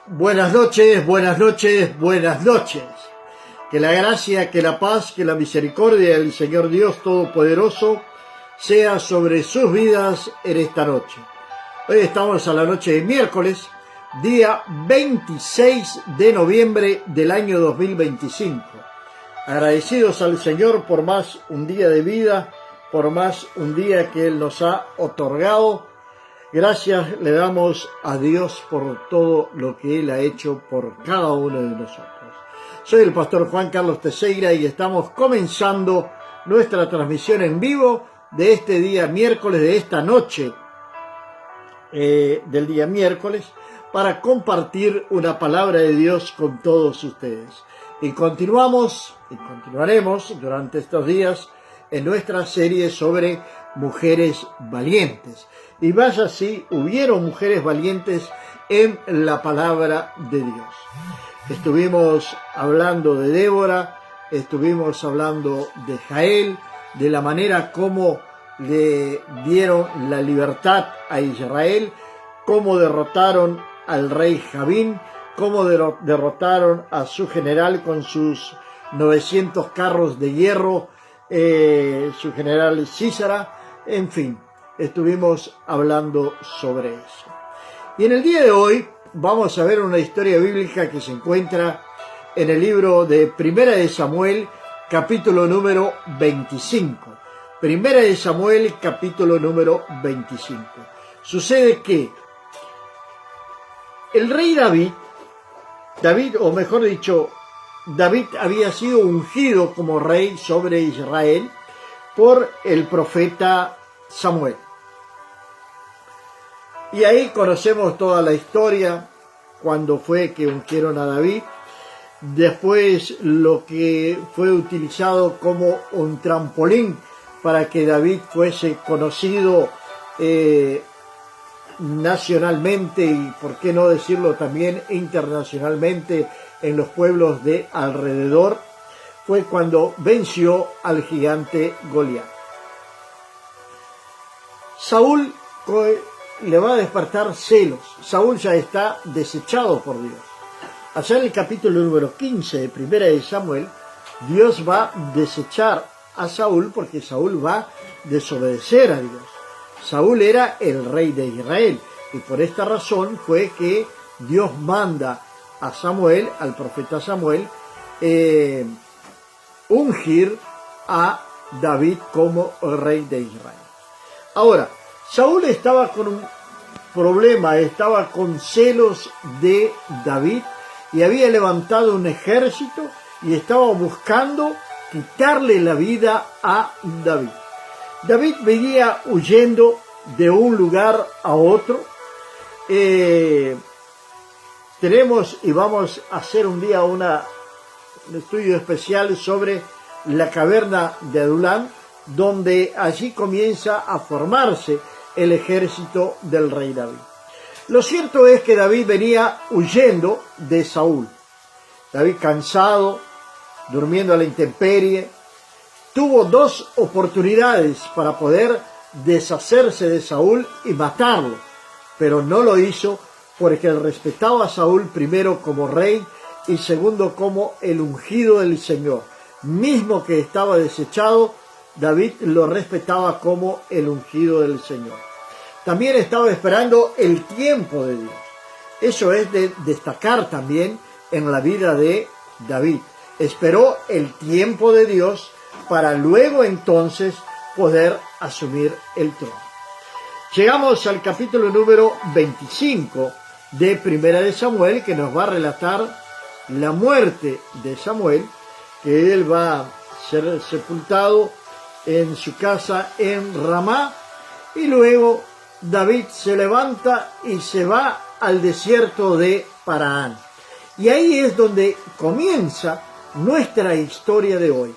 Buenas noches, buenas noches, buenas noches. Que la gracia, que la paz, que la misericordia del Señor Dios Todopoderoso sea sobre sus vidas en esta noche. Hoy estamos a la noche de miércoles, día 26 de noviembre del año 2025. Agradecidos al Señor por más un día de vida, por más un día que Él nos ha otorgado. Gracias le damos a Dios por todo lo que Él ha hecho por cada uno de nosotros. Soy el pastor Juan Carlos Teixeira y estamos comenzando nuestra transmisión en vivo de este día miércoles, de esta noche del día miércoles, para compartir una palabra de Dios con todos ustedes. Y continuaremos durante estos días en nuestra serie sobre mujeres valientes. Y vaya si hubieron mujeres valientes en la palabra de Dios. Estuvimos hablando de Débora, estuvimos hablando de Jael, de la manera como le dieron la libertad a Israel, cómo derrotaron al rey Jabín, cómo derrotaron a su general con sus 900 carros de hierro, su general Sísara, en fin, estuvimos hablando sobre eso. Y en el día de hoy vamos a ver una historia bíblica que se encuentra en el libro de Primera de Samuel, capítulo número 25. Primera de Samuel, capítulo número 25. Sucede que el rey David, o mejor dicho, David había sido ungido como rey sobre Israel por el profeta Samuel. Y ahí conocemos toda la historia, cuando fue que ungieron a David, después lo que fue utilizado como un trampolín para que David fuese conocido nacionalmente y, por qué no decirlo, también internacionalmente en los pueblos de alrededor, fue cuando venció al gigante Goliat. Saúl le va a despertar celos. Saúl ya está desechado por Dios. Allá en el capítulo número 15 de Primera de Samuel, Dios va a desechar a Saúl porque Saúl va a desobedecer a Dios. Saúl era el rey de Israel y por esta razón fue que Dios manda a Samuel, al profeta Samuel, ungir a David como rey de Israel. Ahora, Saúl estaba con un problema, estaba con celos de David y había levantado un ejército y estaba buscando quitarle la vida a David. David venía huyendo de un lugar a otro. Tenemos y vamos a hacer un día un estudio especial sobre la caverna de Adulán, donde allí comienza a formarse el ejército del rey David. Lo cierto es que David venía huyendo de Saúl. David, cansado, durmiendo a la intemperie, tuvo dos oportunidades para poder deshacerse de Saúl y matarlo, pero no lo hizo porque él respetaba a Saúl primero como rey y segundo como el ungido del Señor. Mismo que estaba desechado, David lo respetaba como el ungido del Señor. También estaba esperando el tiempo de Dios. Eso es de destacar también en la vida de David. Esperó el tiempo de Dios para luego entonces poder asumir el trono. Llegamos al capítulo número 25 de Primera de Samuel, que nos va a relatar la muerte de Samuel, que él va a ser sepultado en su casa en Ramá, y luego David se levanta y se va al desierto de Paraán. Y ahí es donde comienza nuestra historia de hoy.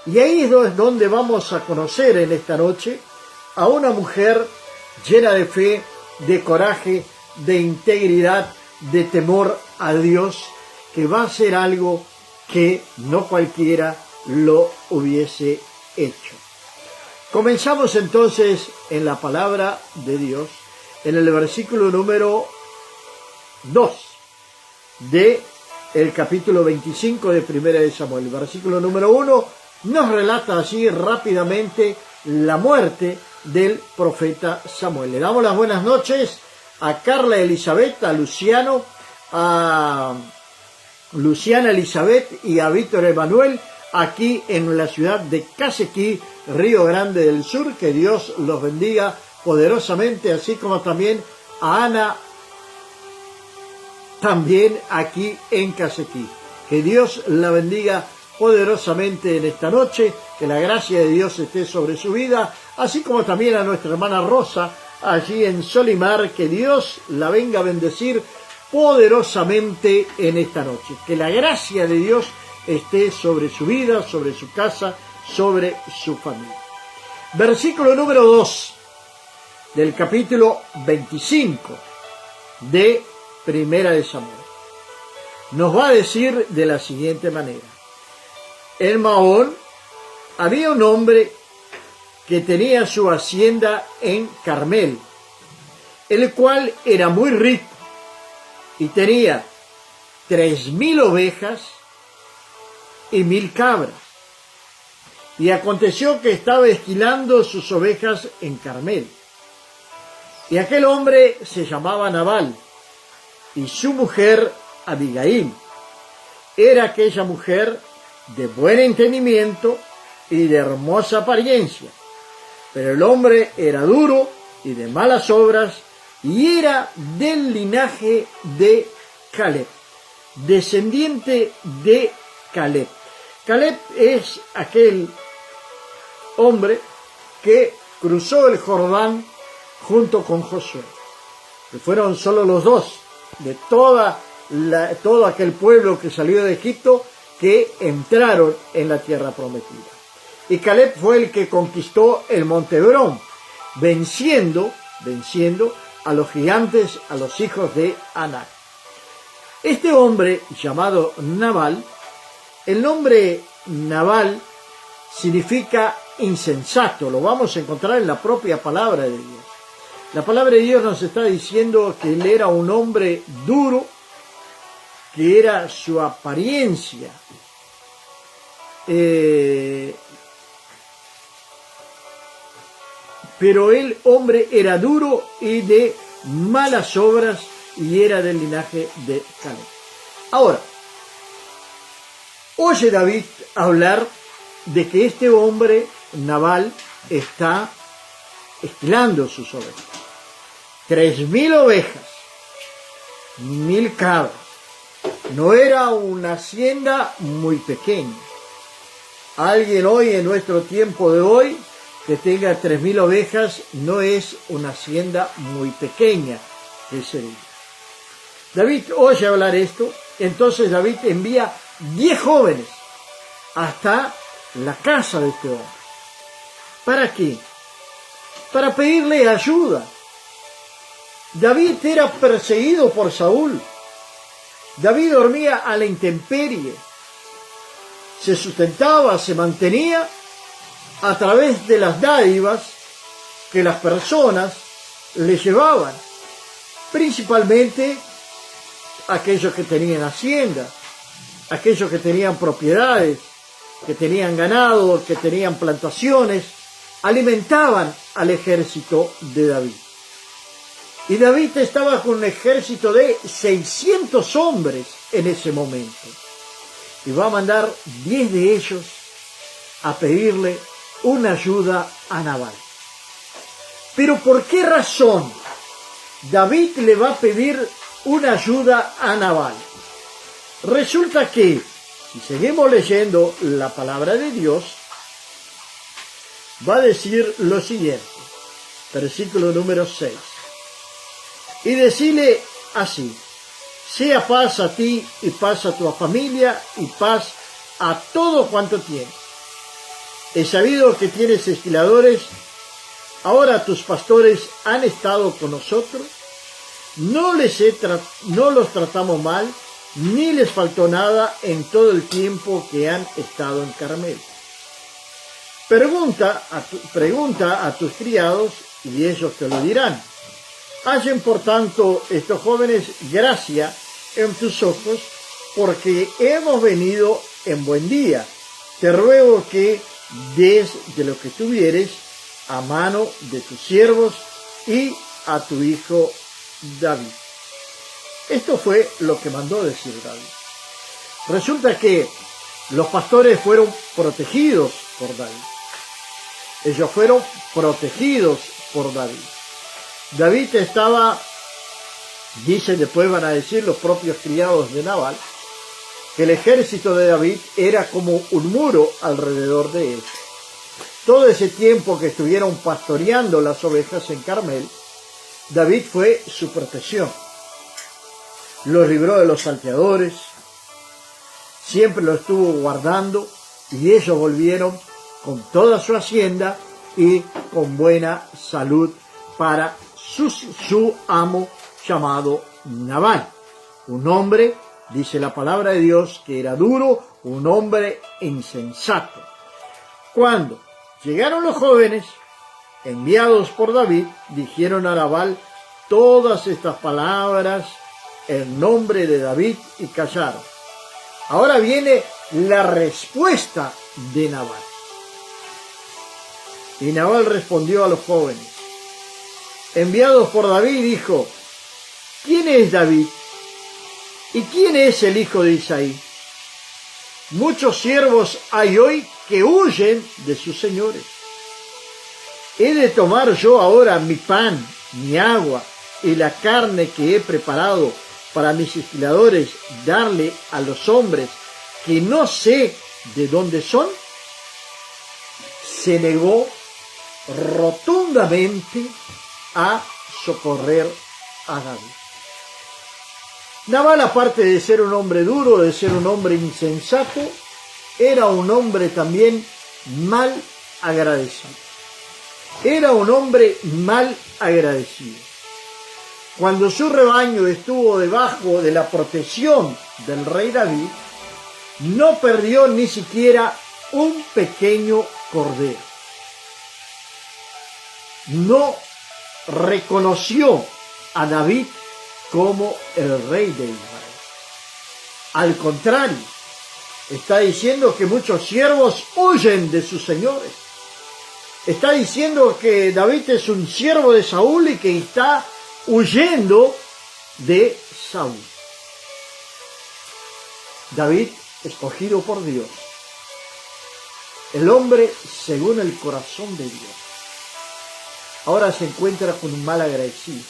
Y ahí es donde vamos a conocer en esta noche a una mujer llena de fe, de coraje, de integridad, de temor a Dios, que va a hacer algo que no cualquiera lo hubiese hecho. Comenzamos entonces en la palabra de Dios, en el versículo número 2. de el capítulo 25 de Primera de Samuel. El versículo número 1 nos relata así rápidamente la muerte del profeta Samuel. Le damos las buenas noches a Carla Elizabeth, a Luciano, a Luciana Elizabeth y a Víctor Emanuel, aquí en la ciudad de Casequí, Río Grande del Sur. Que Dios los bendiga poderosamente, así como también a Ana, también aquí en Casequí. Que Dios la bendiga poderosamente en esta noche, que la gracia de Dios esté sobre su vida, así como también a nuestra hermana Rosa, allí en Solimar. Que Dios la venga a bendecir poderosamente en esta noche. Que la gracia de Dios esté sobre su vida, sobre su casa, sobre su familia. Versículo número 2 del capítulo 25 de Primera de Samuel. Nos va a decir de la siguiente manera. En Maón había un hombre que tenía su hacienda en Carmel, el cual era muy rico y tenía 3,000 ovejas y 1,000 cabras. Y aconteció que estaba esquilando sus ovejas en Carmel. Y aquel hombre se llamaba Nabal, y su mujer Abigail. Era aquella mujer de buen entendimiento y de hermosa apariencia. Pero el hombre era duro y de malas obras, y era del linaje de Caleb, descendiente de Caleb. Caleb es aquel hombre que cruzó el Jordán junto con Josué, que fueron solo los dos de todo aquel pueblo que salió de Egipto, que entraron en la tierra prometida. Y Caleb fue el que conquistó el monte Hebrón, venciendo a los gigantes, a los hijos de Anak. Este hombre llamado Nabal, el nombre Nabal significa insensato. Lo vamos a encontrar en la propia palabra de Dios. La palabra de Dios nos está diciendo que él era un hombre duro, que era su apariencia. Pero el hombre era duro y de malas obras, y era del linaje de Caleb. Ahora, oye David hablar de que este hombre, Nabal, está esquilando sus ovejas. 3,000 ovejas, 1,000 cabras. No era una hacienda muy pequeña. Alguien hoy, en nuestro tiempo de hoy, que tenga 3,000 ovejas, no es una hacienda muy pequeña, que sería. David oye hablar esto, entonces David envía 10 jóvenes hasta la casa de este hombre. ¿Para qué? Para pedirle ayuda. David era perseguido por Saúl. David dormía a la intemperie. Se sustentaba, se mantenía a través de las dádivas que las personas le llevaban, principalmente aquellos que tenían hacienda, aquellos que tenían propiedades, que tenían ganado, que tenían plantaciones, alimentaban al ejército de David. Y David estaba con un ejército de 600 hombres en ese momento. Y va a mandar 10 de ellos a pedirle una ayuda a Nabal. Pero ¿por qué razón David le va a pedir una ayuda a Nabal? Resulta que, si seguimos leyendo la palabra de Dios, va a decir lo siguiente, versículo número 6. Y decile así: sea paz a ti y paz a tu familia y paz a todo cuanto tienes. He sabido que tienes esquiladores, ahora tus pastores han estado con nosotros, no los tratamos mal, ni les faltó nada en todo el tiempo que han estado en Carmel. Pregunta a tus criados y ellos te lo dirán. Hallen por tanto estos jóvenes gracia en tus ojos, porque hemos venido en buen día. Te ruego que des de lo que tuvieres a mano de tus siervos y a tu hijo David. Esto fue lo que mandó decir David. Resulta que los pastores fueron protegidos por David. Ellos fueron protegidos por David. David estaba, dicen, después van a decir los propios criados de Nabal, que el ejército de David era como un muro alrededor de ellos. Todo ese tiempo que estuvieron pastoreando las ovejas en Carmel, David fue su protección. Los libró de los salteadores, siempre lo estuvo guardando, y ellos volvieron con toda su hacienda y con buena salud para su amo llamado Nabal. Un hombre, dice la palabra de Dios, que era duro, un hombre insensato. Cuando llegaron los jóvenes, enviados por David, dijeron a Nabal todas estas palabras en nombre de David y callaron. Ahora viene la respuesta de Nabal. Y Nabal respondió a los jóvenes, enviados por David, dijo, ¿quién es David? ¿Y quién es el hijo de Isaí? Muchos siervos hay hoy que huyen de sus señores. ¿He de tomar yo ahora mi pan, mi agua y la carne que he preparado para mis esquiladores, darle a los hombres que no sé de dónde son? Se negó rotundamente a socorrer a David. Nabal, aparte de ser un hombre duro, de ser un hombre insensato, era un hombre también mal agradecido. Era un hombre mal agradecido. Cuando su rebaño estuvo debajo de la protección del rey David, no perdió ni siquiera un pequeño cordero. No reconoció a David como el rey de Israel. Al contrario, está diciendo que muchos siervos huyen de sus señores. Está diciendo que David es un siervo de Saúl y que está huyendo de Saúl. David, escogido por Dios, el hombre según el corazón de Dios, ahora se encuentra con un mal agradecido.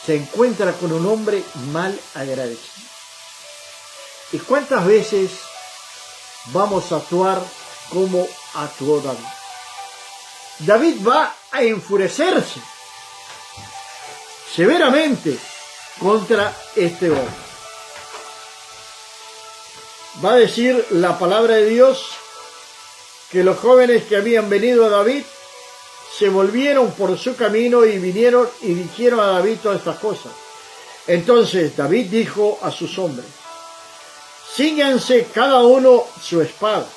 Se encuentra con un hombre mal agradecido. ¿Y cuántas veces vamos a actuar como actuó David? David va a enfurecerse severamente contra este hombre. Va a decir la palabra de Dios que los jóvenes que habían venido a David se volvieron por su camino y vinieron y dijeron a David todas estas cosas. Entonces David dijo a sus hombres, cíñanse cada uno su espada.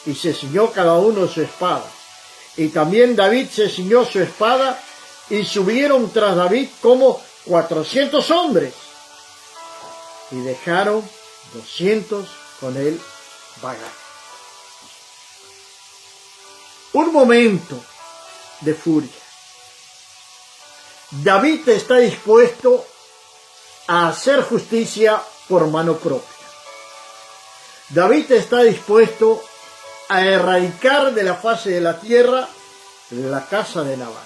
Y se ciñó cada uno su espada. Y también David se ciñó su espada y subieron tras David como 400 hombres. Y dejaron 200 con él vagar. Un momento de furia. David está dispuesto a hacer justicia por mano propia. David está dispuesto a erradicar de la faz de la tierra la casa de Nabal.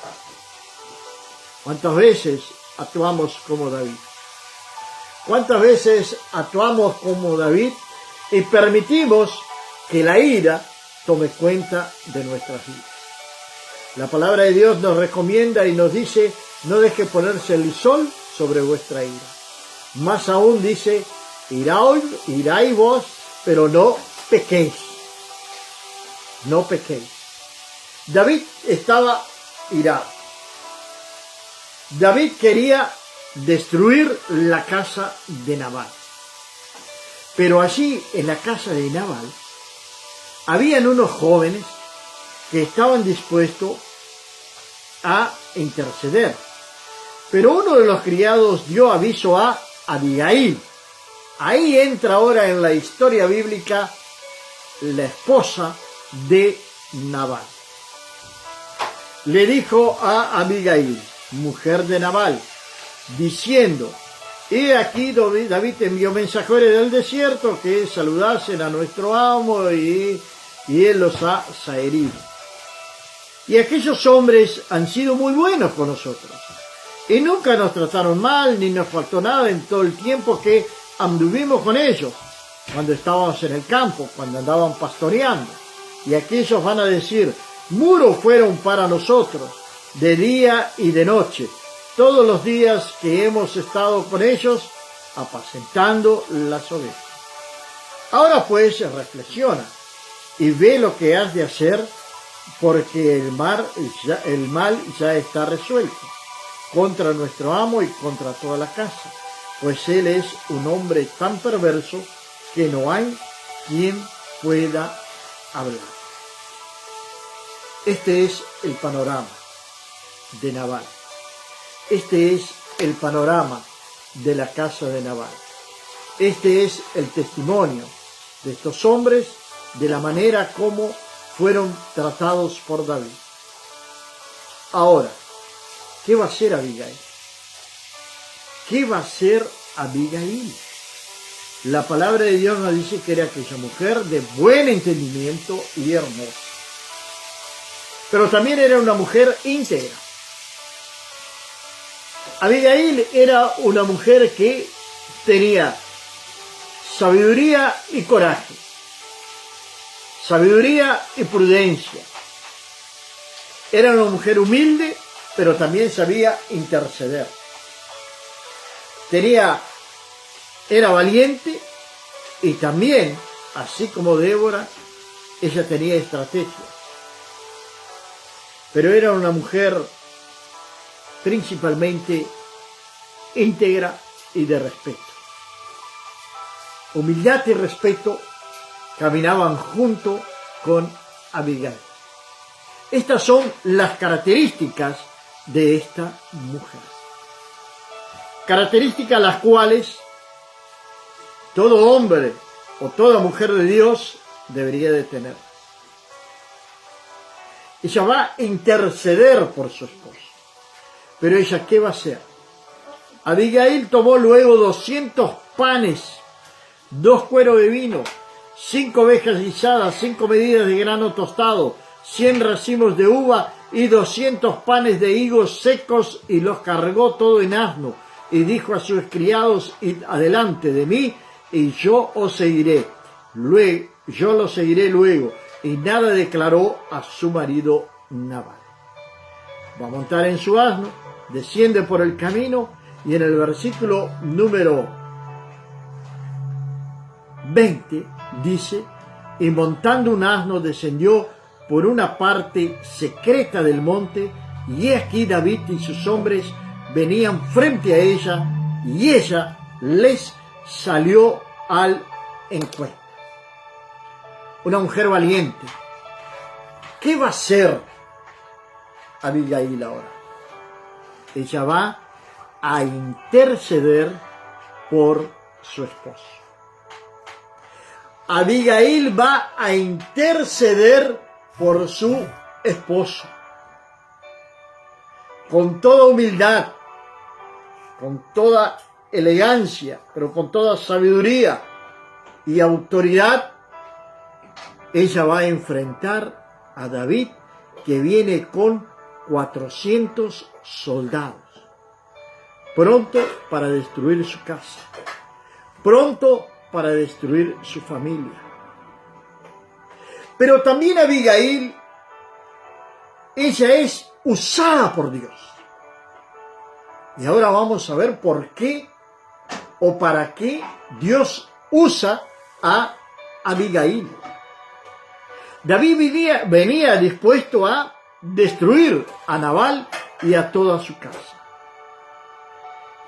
¿Cuántas veces actuamos como David? ¿Cuántas veces actuamos como David y permitimos que la ira tome cuenta de nuestras vidas? La palabra de Dios nos recomienda y nos dice, no deje ponerse el sol sobre vuestra ira. Más aún dice, iráis vos, pero no pequéis. No pequéis. David estaba irado. David quería destruir la casa de Nabal. Pero allí, en la casa de Nabal, habían unos jóvenes que estaban dispuestos a interceder. Pero uno de los criados dio aviso a Abigail. Ahí entra ahora en la historia bíblica la esposa de Nabal. Le dijo a Abigail, mujer de Nabal, diciendo: he aquí David envió mensajeros del desierto que saludasen a nuestro amo y él los ha herido. Y aquellos hombres han sido muy buenos con nosotros y nunca nos trataron mal ni nos faltó nada en todo el tiempo que anduvimos con ellos, cuando estábamos en el campo, cuando andaban pastoreando. Y aquellos van a decir: muros fueron para nosotros de día y de noche, todos los días que hemos estado con ellos apacentando las ovejas. Ahora pues reflexiona y ve lo que has de hacer, porque el mal ya está resuelto contra nuestro amo y contra toda la casa, pues él es un hombre tan perverso que no hay quien pueda hablar. Este es el panorama de Nabal. Este es el panorama de la casa de Nabal. Este es el testimonio de estos hombres de la manera como fueron tratados por David. Ahora, ¿qué va a hacer Abigail? ¿Qué va a hacer Abigail? La palabra de Dios nos dice que era aquella mujer de buen entendimiento y hermosa. Pero también era una mujer íntegra. Abigail era una mujer que tenía sabiduría y coraje, sabiduría y prudencia. Era una mujer humilde, pero también sabía interceder. Era valiente y también, así como Débora, ella tenía estrategia. Pero era una mujer principalmente íntegra y de respeto. Humildad y respeto caminaban junto con Abigail. Estas son las características de esta mujer. Características las cuales todo hombre o toda mujer de Dios debería de tener. Ella va a interceder por su esposo. Pero ella, ¿qué va a hacer? Abigail tomó luego 200 panes, 2 cueros de vino, 5 ovejas guisadas, 5 medidas de grano tostado, 100 racimos de uva y 200 panes de higos secos, y los cargó todo en asno, y dijo a sus criados: id adelante de mí, y yo os seguiré. Yo lo seguiré luego. Y nada declaró a su marido Nabal. Va a montar en su asno, desciende por el camino, y en el versículo número 20 dice: y montando un asno descendió por una parte secreta del monte, y aquí David y sus hombres venían frente a ella, y ella les salió al encuentro. Una mujer valiente. ¿Qué va a hacer Abigail ahora? Ella va a interceder por su esposo. Abigail va a interceder por su esposo. Con toda humildad, con toda elegancia, pero con toda sabiduría y autoridad, ella va a enfrentar a David, que viene con 400 soldados, pronto para destruir su casa, pronto para destruir su familia. Pero también Abigail, ella es usada por Dios. Y ahora vamos a ver por qué o para qué Dios usa a Abigail. David venía dispuesto a destruir a Nabal y a toda su casa.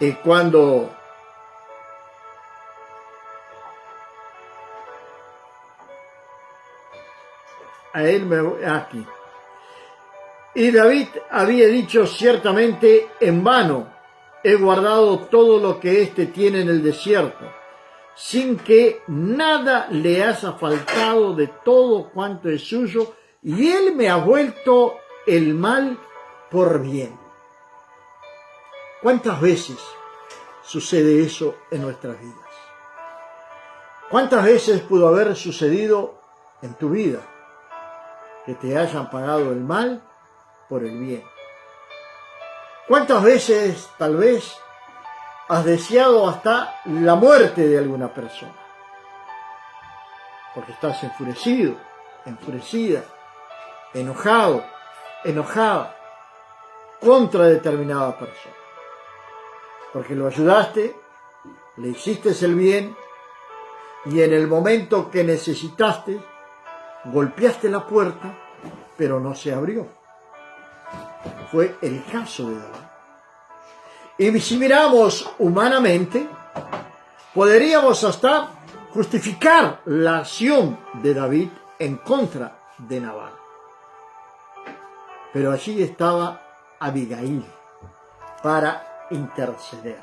Y cuando a él me voy aquí. Y David había dicho: ciertamente en vano he guardado todo lo que éste tiene en el desierto, sin que nada le haya faltado de todo cuanto es suyo, y él me ha vuelto el mal por bien. ¿Cuántas veces sucede eso en nuestras vidas? ¿Cuántas veces pudo haber sucedido en tu vida que te hayan pagado el mal por el bien? ¿Cuántas veces tal vez has deseado hasta la muerte de alguna persona? Porque estás enfurecido, enfurecida, enojado, enojada contra determinada persona. Porque lo ayudaste, le hiciste el bien y en el momento que necesitaste, golpeaste la puerta, pero no se abrió. Fue el caso de David. Y si miramos humanamente, podríamos hasta justificar la acción de David en contra de Nabal. Pero allí estaba Abigail para interceder.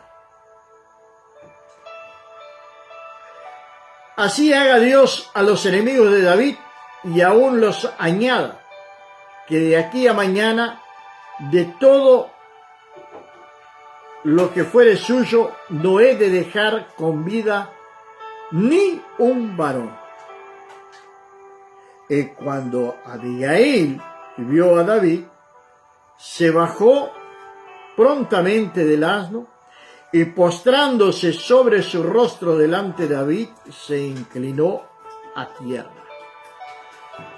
Así haga Dios a los enemigos de David y aún los añada, que de aquí a mañana de todo lo que fuere suyo no he de dejar con vida ni un varón. Y cuando Abigail vio a David, se bajó prontamente del asno y postrándose sobre su rostro delante de David, se inclinó a tierra.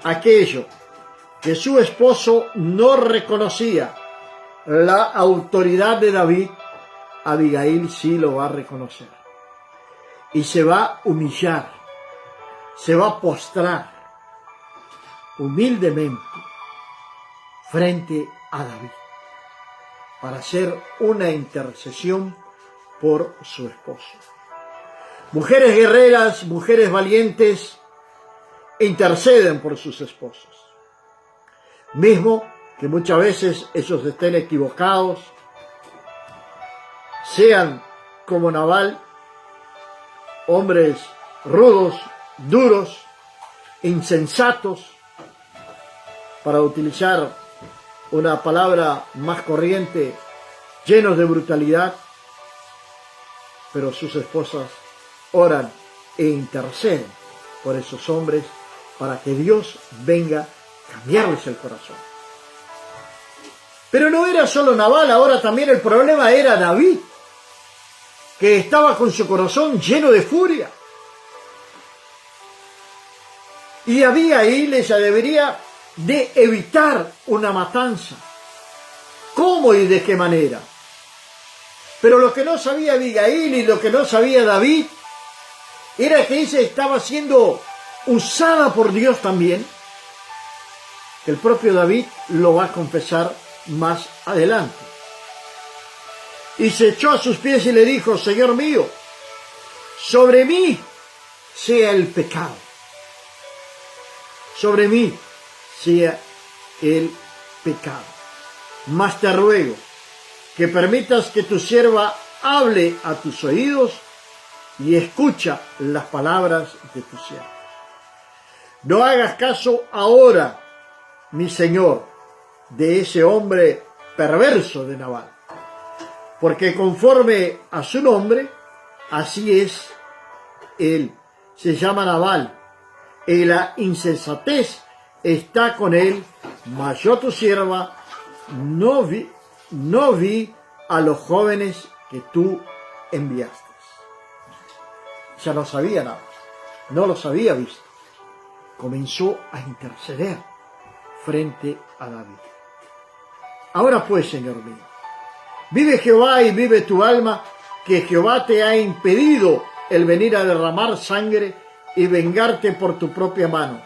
Aquello que su esposo no reconocía, la autoridad de David, Abigail sí lo va a reconocer. Y se va a humillar, se va a postrar humildemente frente a David para hacer una intercesión por su esposo. Mujeres guerreras, mujeres valientes, interceden por sus esposos. Mismo que muchas veces ellos estén equivocados, sean como Nabal, hombres rudos, duros, insensatos, para utilizar una palabra más corriente, llenos de brutalidad, pero sus esposas oran e interceden por esos hombres para que Dios venga a cambiarles el corazón. Pero no era solo Nabal, ahora también el problema era David, que estaba con su corazón lleno de furia. Y Abigail ella debería de evitar una matanza. ¿Cómo y de qué manera? Pero lo que no sabía Abigail y lo que no sabía David era que ella estaba siendo usada por Dios también, que el propio David lo va a confesar más adelante. Y se echó a sus pies y le dijo: Señor mío, sobre mí sea el pecado, sobre mí sea el pecado. Mas te ruego que permitas que tu sierva hable a tus oídos y escucha las palabras de tu sierva. No hagas caso ahora, mi señor, de ese hombre perverso de Nabal, porque conforme a su nombre, así es él. Se llama Nabal, y la insensatez está con él, mas yo tu sierva no vi a los jóvenes que tú enviaste. Ya no sabía nada, no los había visto. Comenzó a interceder frente a David. Ahora pues, Señor mío, vive Jehová y vive tu alma, que Jehová te ha impedido el venir a derramar sangre y vengarte por tu propia mano.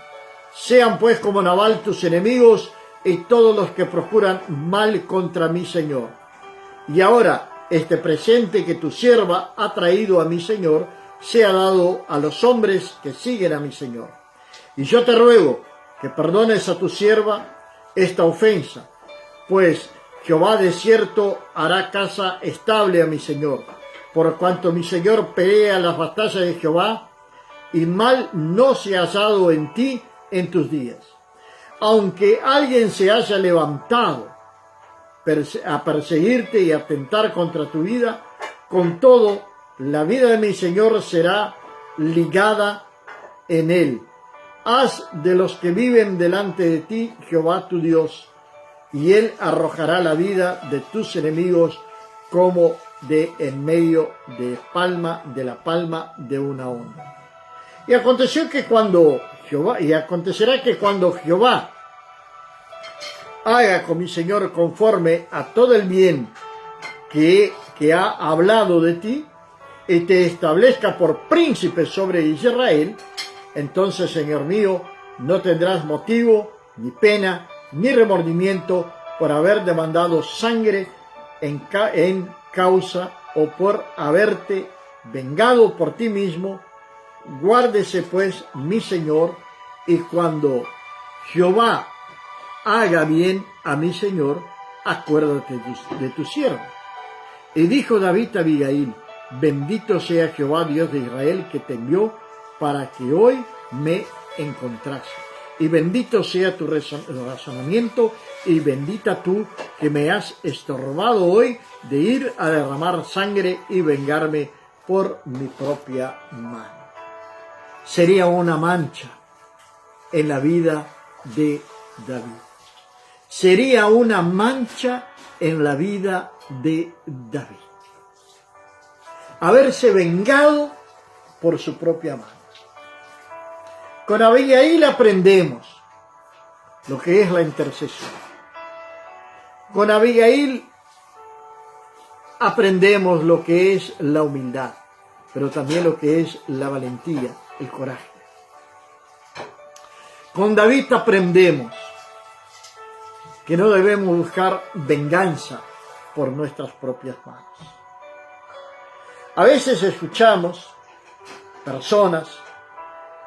Sean pues como Nabal tus enemigos y todos los que procuran mal contra mi Señor. Y ahora este presente que tu sierva ha traído a mi Señor sea dado a los hombres que siguen a mi Señor. Y yo te ruego que perdones a tu sierva esta ofensa, pues Jehová de cierto hará casa estable a mi Señor, por cuanto mi Señor pelea las batallas de Jehová, y mal no se ha hallado en ti en tus días. Aunque alguien se haya levantado a perseguirte y a atentar contra tu vida, con todo, la vida de mi Señor será ligada en él. Haz de los que viven delante de ti, Jehová tu Dios, y él arrojará la vida de tus enemigos como de en medio de la palma de una onda. Y acontecerá que cuando Jehová haga con mi Señor conforme a todo el bien que ha hablado de ti, y te establezca por príncipe sobre Israel, entonces, Señor mío, no tendrás motivo, ni pena, ni remordimiento por haber demandado sangre en causa o por haberte vengado por ti mismo. Guárdese pues mi Señor, y cuando Jehová haga bien a mi Señor, acuérdate de tu siervo. Y dijo David a Abigail: bendito sea Jehová Dios de Israel, que te envió para que hoy me encontrase. Y bendito sea tu razonamiento, y bendita tú que me has estorbado hoy de ir a derramar sangre y vengarme por mi propia mano. Sería una mancha en la vida de David. Sería una mancha en la vida de David. Haberse vengado por su propia mano. Con Abigail aprendemos lo que es la intercesión. Con Abigail aprendemos lo que es la humildad, pero también lo que es la valentía, el coraje. Con David aprendemos que no debemos buscar venganza por nuestras propias manos. A veces escuchamos personas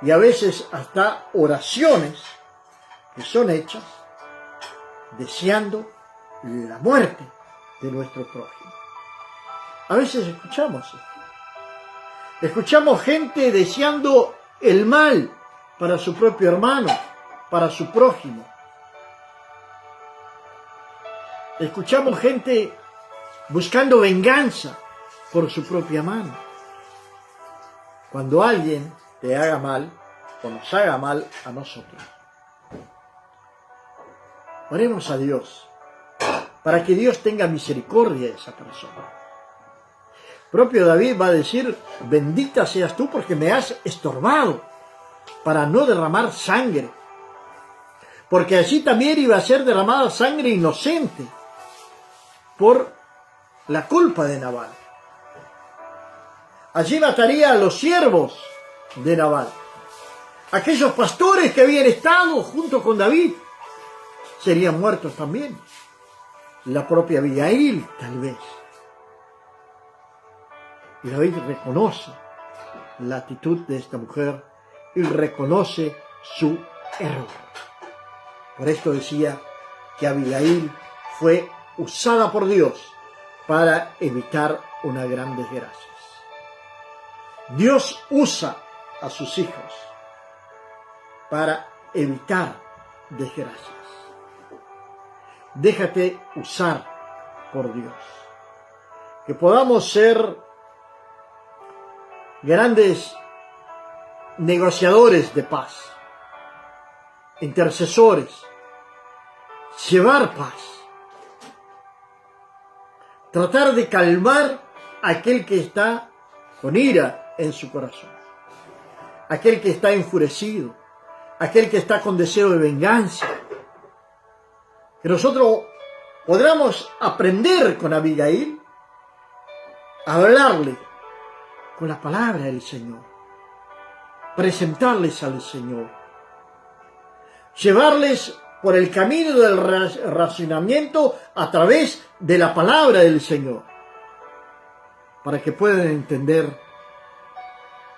y a veces hasta oraciones que son hechas deseando la muerte de nuestro prójimo. A veces escuchamos esto. Escuchamos gente deseando el mal para su propio hermano, para su prójimo. Escuchamos gente buscando venganza por su propia mano. Cuando alguien te haga mal o nos haga mal a nosotros, oremos a Dios para que Dios tenga misericordia de esa persona. Propio David va a decir: bendita seas tú porque me has estorbado para no derramar sangre, porque así también iba a ser derramada sangre inocente por la culpa de Nabal. Allí mataría a los siervos de Nabal. Aquellos pastores que habían estado junto con David serían muertos también. La propia Abigail, tal vez. Y David reconoce la actitud de esta mujer y reconoce su error. Por esto decía que Abigail fue usada por Dios para evitar una gran desgracia. Dios usa a sus hijos para evitar desgracias. Déjate usar por Dios. Que podamos ser grandes negociadores de paz, intercesores, llevar paz, tratar de calmar a aquel que está con ira en su corazón, aquel que está enfurecido, aquel que está con deseo de venganza. Que nosotros podamos aprender con Abigail a hablarle con la palabra del Señor, presentarles al Señor, llevarles por el camino del razonamiento a través de la palabra del Señor, para que puedan entender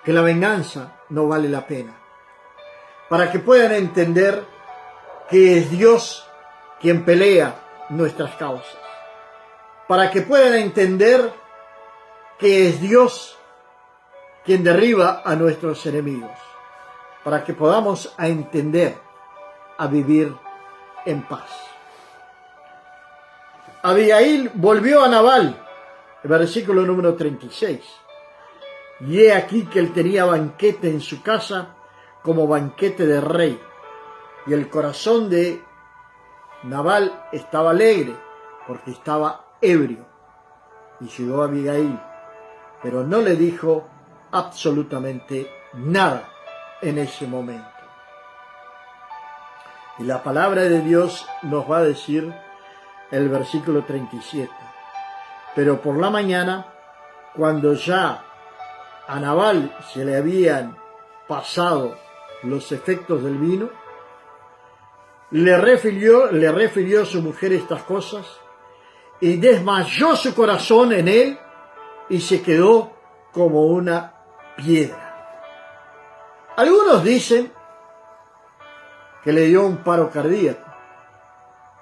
que la venganza no vale la pena, para que puedan entender que es Dios quien pelea nuestras causas. para que puedan entender que es Dios quien derriba a nuestros enemigos, para que podamos entender a vivir en paz. Abigail volvió a Nabal, el versículo número 36. Y he aquí que él tenía banquete en su casa como banquete de rey, y el corazón de Nabal estaba alegre porque estaba ebrio. Y llegó Abigail, pero no le dijo absolutamente nada en ese momento. Y la palabra de Dios nos va a decir el versículo 37. Pero por la mañana, cuando ya a Nabal se le habían pasado los efectos del vino, le refirió a su mujer estas cosas, y desmayó su corazón en él y se quedó como una piedra. Algunos dicen que le dio un paro cardíaco,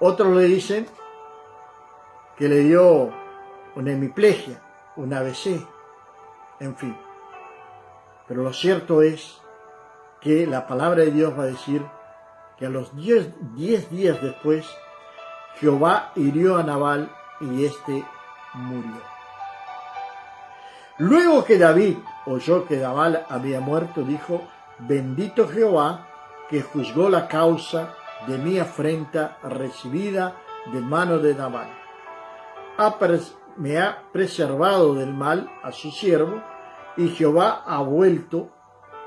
otros le dicen que le dio una hemiplegia, un ABC, en fin. Pero lo cierto es que la palabra de Dios va a decir que a los 10 días después, Jehová hirió a Nabal y éste murió. Luego que David oyó que Nabal había muerto, dijo: bendito Jehová, que juzgó la causa de mi afrenta recibida de mano de Nabal. Me ha preservado del mal a su siervo, y Jehová ha vuelto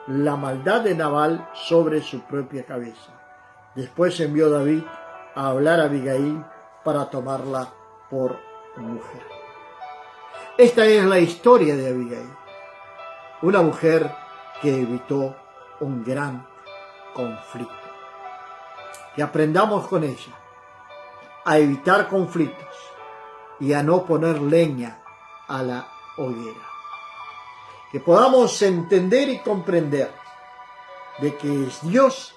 la maldad de Nabal sobre su propia cabeza. Después envió David a hablar a Abigail para tomarla por mujer. Esta es la historia de Abigail, una mujer que evitó un gran conflicto. Que aprendamos con ella a evitar conflictos y a no poner leña a la hoguera. Que podamos entender y comprender de que es Dios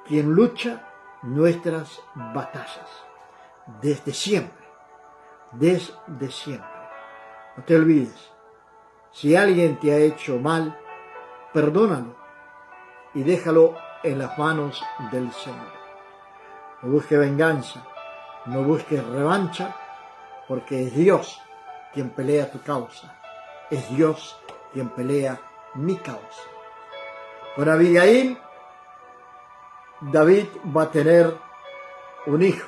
quien lucha nuestras batallas desde siempre, desde siempre. No te olvides, si alguien te ha hecho mal, perdónalo y déjalo en las manos del Señor. No busques venganza, no busques revancha, porque es Dios quien pelea tu causa, es Dios quien pelea mi causa. Con Abigail, David va a tener un hijo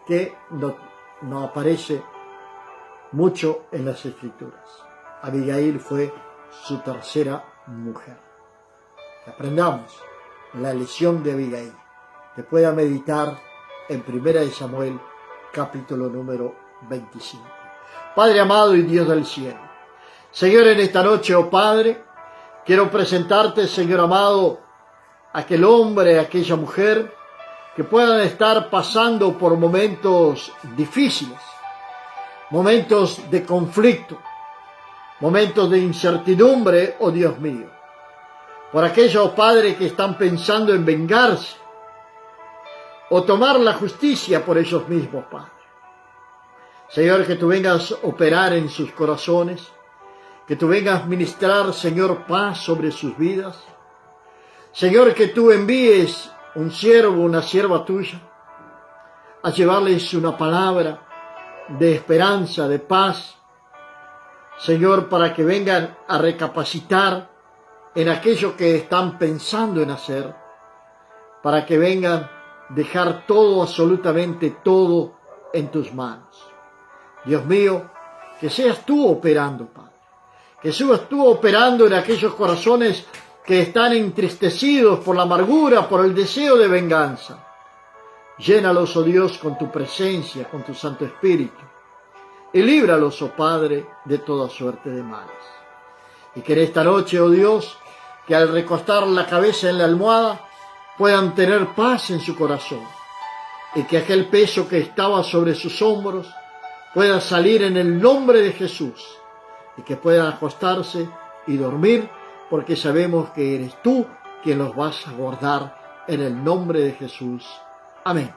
que no aparece mucho en las Escrituras. Abigail fue su tercera mujer. Que aprendamos la lección de Abigail, que pueda meditar en 1 Samuel, capítulo número 25. Padre amado y Dios del cielo, Señor, en esta noche, oh Padre, quiero presentarte, Señor amado, aquel hombre, aquella mujer que puedan estar pasando por momentos difíciles, momentos de conflicto, momentos de incertidumbre, oh Dios mío. Por aquellos, Padre, que están pensando en vengarse o tomar la justicia por ellos mismos, Padre. Señor, que tú vengas a operar en sus corazones, que tú vengas a ministrar, Señor, paz sobre sus vidas. Señor, que tú envíes un siervo, una sierva tuya, a llevarles una palabra de esperanza, de paz, Señor, para que vengan a recapacitar en aquello que están pensando en hacer, para que vengan a dejar todo, absolutamente todo, en tus manos. Dios mío, que seas tú operando, Padre, que seas tú operando en aquellos corazones que están entristecidos por la amargura, por el deseo de venganza. Llénalos, oh Dios, con tu presencia, con tu Santo Espíritu, y líbralos, oh Padre, de toda suerte de males. Y que en esta noche, oh Dios, que al recostar la cabeza en la almohada puedan tener paz en su corazón, y que aquel peso que estaba sobre sus hombros pueda salir en el nombre de Jesús, y que puedan acostarse y dormir, porque sabemos que eres tú quien los vas a guardar en el nombre de Jesús. Amén.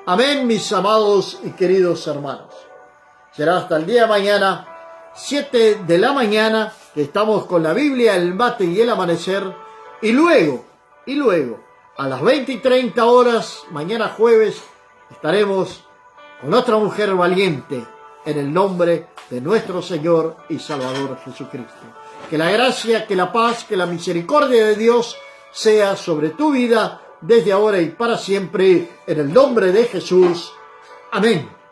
Amén, mis amados y queridos hermanos. Será hasta el día de mañana, 7 de la mañana, que estamos con la Biblia, el mate y el amanecer. Y luego, a las 20:30 mañana jueves, estaremos con otra mujer valiente en el nombre de nuestro Señor y Salvador Jesucristo. Que la gracia, que la paz, que la misericordia de Dios sea sobre tu vida desde ahora y para siempre, en el nombre de Jesús. Amén.